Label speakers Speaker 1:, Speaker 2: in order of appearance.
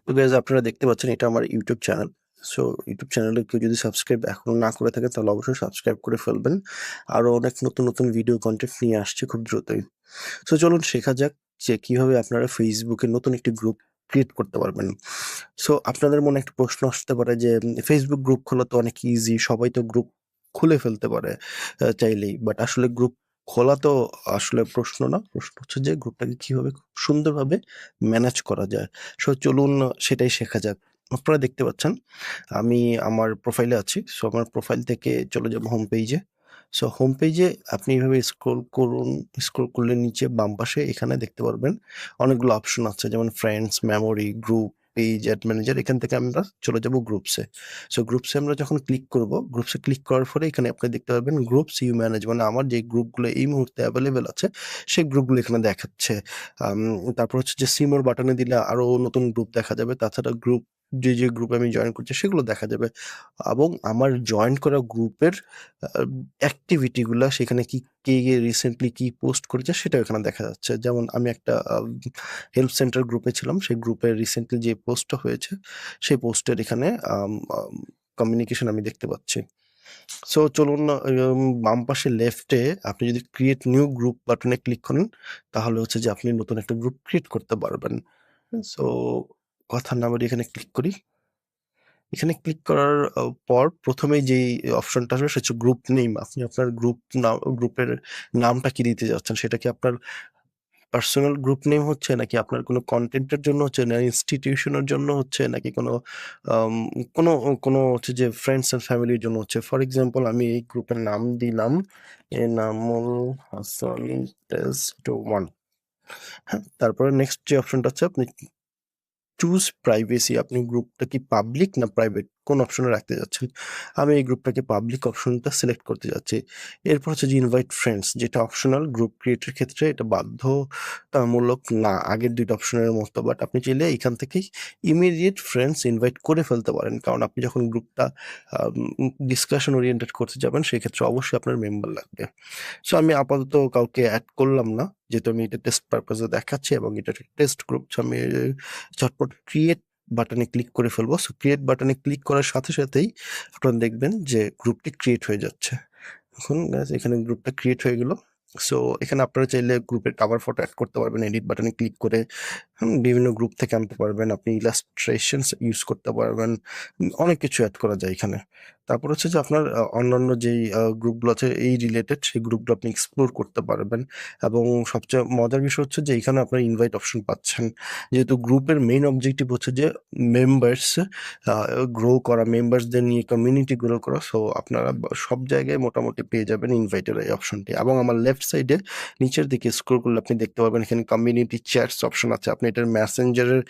Speaker 1: তো গাইজ আপনারা দেখতে পাচ্ছেন এটা আমার ইউটিউব চ্যানেল। সো ইউটিউব চ্যানেলে কেউ যদি সাবস্ক্রাইব এখনো না করে থাকে তাহলে অবশ্যই সাবস্ক্রাইব করে ফেলবেন। আরো অনেক নতুন নতুন ভিডিও কন্টেন্ট নিয়ে আসছে খুব দ্রুতই। সো চলুন শেখা যাক যে কিভাবে আপনারা ফেসবুকে নতুন একটি গ্রুপ ক্রিয়েট করতে পারবেন। সো আপনাদের মনে একটা প্রশ্ন আসতে পারে যে ফেসবুক গ্রুপ খোলা তো অনেক ইজি, সবাই তো গ্রুপ খুলে ফেলতে পারে চাইলেই। বাট আসলে গ্রুপ খোলা তো আসলে প্রশ্ন না। প্রশ্ন হচ্ছে যে গ্রুপটাকে কিভাবে খুব সুন্দরভাবে ম্যানেজ করা যায়। সো চলুন সেটাই শেখা যাক। আপনারা দেখতে পাচ্ছেন আমি আমার প্রোফাইলে আছি। সো আমার প্রোফাইল থেকে চলে যাবো হোম পেজে। সো হোম পেজে আপনি এভাবে স্ক্রল করুন। স্ক্রল করলে নিচে বাম পাশে এখানে দেখতে পারবেন অনেকগুলো অপশন আছে, যেমন friends, memory, group, page, add manager. এখান থেকে আমরা চলে যাব গ্রুপসে। সো গ্রুপসে আমরা যখন ক্লিক করব, গ্রুপসে ক্লিক করার পরে এখানে আপনি দেখতে পারবেন গ্রুপস ইউ ম্যানেজ, মানে আমার যে গ্রুপগুলো এই মুহূর্তে অ্যাভেলেবেল আছে সেই গ্রুপগুলো এখানে দেখাচ্ছে। আম, তারপর হচ্ছে যে সিমোর বাটনে দিলে আরো নতুন গ্রুপ দেখা যাবে। তাছাড়া গ্রুপ যে গ্রুপে আমি জয়েন করছি সেগুলো দেখা যাবে, এবং আমার জয়েন করা গ্রুপের অ্যাক্টিভিটি গুলা সেখানে কে রিসেন্টলি কি পোস্ট করেছে সেটা এখানে দেখা যাচ্ছে। যেমন আমি একটা হেল্প সেন্টার গ্রুপে ছিলাম, সেই গ্রুপে রিসেন্টলি যে পোস্টটা হয়েছে সেই পোস্টের এখানে কমিউনিকেশন আমি দেখতে পাচ্ছি। সো চলুন বাম পাশে লেফটে আপনি যদি ক্রিয়েট নিউ গ্রুপ বাটনে ক্লিক করেন তাহলে হচ্ছে যে আপনি নতুন একটা গ্রুপ ক্রিয়েট করতে পারবেন। সো কথা না বাড়িয়ে এখানে ক্লিক করি। এখানে ক্লিক করার পর প্রথমেই যেই অপশনটা আসবে সেটা হচ্ছে গ্রুপ নেম। আপনি আপনার গ্রুপের নামটা কি দিতে যাচ্ছেন, সেটা কি আপনার পার্সোনাল গ্রুপ নেম হচ্ছে, নাকি আপনার কোনো কন্টেন্টের জন্য হচ্ছে, না ইনস্টিটিউশনের জন্য হচ্ছে, নাকি কোনো আম, কোনো কোনো হচ্ছে যে ফ্রেন্ডস অ্যান্ড ফ্যামিলির জন্য হচ্ছে। ফর এক্সাম্পল আমি এই গ্রুপের নাম দিলাম এনামুল হাসান টেস্ট ওয়ান। হ্যাঁ, তারপরে নেক্সট যে অপশনটা আছে আপনি চুজ প্রাইভেসি, আপনি গ্রুপটা কি পাবলিক না প্রাইভেট কোন অপশনে রাখতে যাচ্ছেন। আমি এই গ্রুপটাকে পাবলিক অপশনটা সিলেক্ট করতে যাচ্ছি। এরপর হচ্ছে যে ইনভাইট ফ্রেন্ডস, যেটা অপশনাল, গ্রুপ ক্রিয়েটের ক্ষেত্রে এটা বাধ্যতামূলক না আগের দুইটা অপশনের মতো। বাট আপনি চাইলে এখান থেকেই ইমিডিয়েট ফ্রেন্ডস ইনভাইট করে ফেলতে পারেন, কারণ আপনি যখন গ্রুপটা ডিসকাশন ওরিয়েন্টেড করতে যাবেন সেই ক্ষেত্রে অবশ্যই আপনার মেম্বার লাগবে। সো আমি আপাতত কাউকে অ্যাড করলাম না, যেহেতু আমি এটা টেস্ট পারপাসে দেখাচ্ছি এবং এটা টেস্ট গ্রুপ। সো আমি ঝটপট ক্রিয়েট বাটনে ক্লিক করে ফেলবো। সো ক্রিয়েট বাটনে ক্লিক করার সাথে সাথেই আপনারা দেখবেন যে গ্রুপটি ক্রিয়েট হয়ে যাচ্ছে। এখন guys এখানে গ্রুপটা ক্রিয়েট হয়ে গেল। সো এখানে আপনারা চাইলে গ্রুপের কাভার ফটো অ্যাড করতে পারবেন এডিট বাটনে ক্লিক করে। বিভিন্ন গ্রুপ থেকে আনতে পারবেন, আপনি ইলাস্ট্রেশনস ইউজ করতে পারবেন। অনেক কিছু অ্যাড করা যায় এখানে। তারপর হচ্ছে যে আপনার অন্যান্য যেই গ্রুপগুলো আছে এই রিলেটেড, সেই গ্রুপগুলো আপনি এক্সপ্লোর করতে পারবেন। এবং সবচেয়ে মজার বিষয় হচ্ছে যে এখানে আপনার ইনভাইট অপশন পাচ্ছেন। যেহেতু গ্রুপের মেইন অবজেক্টিভ হচ্ছে যে মেম্বার্স গ্রো করা, মেম্বার্সদের নিয়ে কমিউনিটি গ্রো করা। সো আপনারা সব জায়গায় মোটামুটি পেয়ে যাবেন ইনভাইটের এই অপশনটি। এবং আমার লেফট সাইডে নিচের দিকে স্ক্রল করলে আপনি দেখতে পাবেন এখানে কমিউনিটি চ্যাটস অপশন আছে। আপনি এটার মেসেঞ্জারের